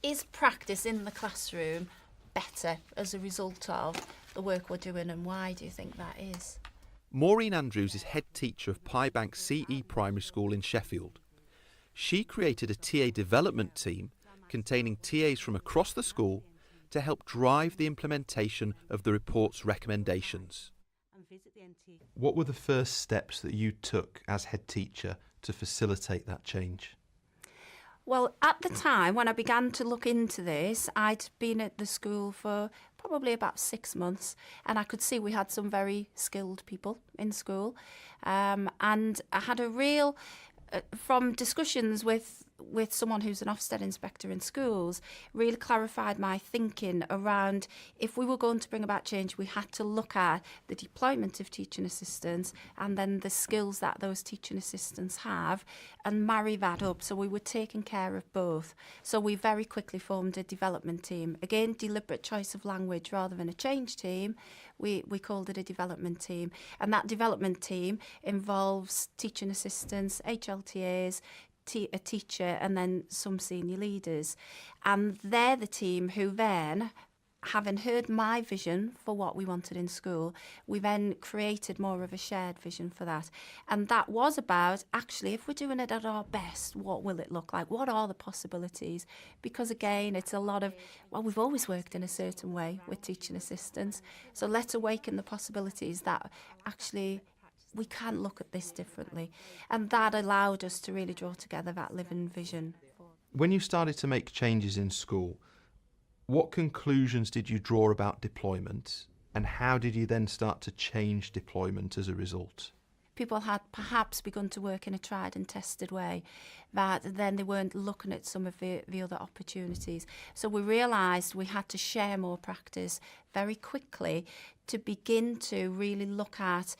Is practice in the classroom better as a result of the work we're doing, and why do you think that is? Maureen Andrews is head teacher of Piebank CE Primary School in Sheffield. She created a TA development team containing TAs from across the school to help drive the implementation of the report's recommendations. What were the first steps that you took as head teacher to facilitate that change? Well, at the time when I began to look into this, I'd been at the school for probably about 6 months, and I could see we had some very skilled people in school. And I had a real, from discussions with someone who's an Ofsted inspector in schools, really clarified my thinking around if we were going to bring about change, we had to look at the deployment of teaching assistants and then the skills that those teaching assistants have and marry that up. So we were taking care of both. So we very quickly formed a development team. Again, deliberate choice of language rather than a change team. We called it a development team. And that development team involves teaching assistants, HLTAs, a teacher, and then some senior leaders. And they're the team who then, having heard my vision for what we wanted in school, we then created more of a shared vision for that. And that was about, actually, if we're doing it at our best, what will it look like? What are the possibilities? Because again, it's a lot of, well, we've always worked in a certain way with teaching assistants. So let's awaken the possibilities that actually we can look at this differently. And that allowed us to really draw together that living vision. When you started to make changes in school, what conclusions did you draw about deployment, and how did you then start to change deployment as a result? People had perhaps begun to work in a tried and tested way, that then they weren't looking at some of the other opportunities. So we realised we had to share more practice very quickly to begin to really look at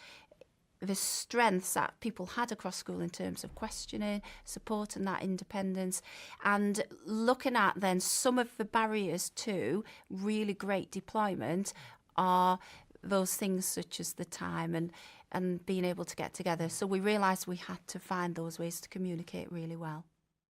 the strengths that people had across school in terms of questioning, supporting that independence, and looking at then some of the barriers to really great deployment are those things such as the time and being able to get together. So we realised we had to find those ways to communicate really well.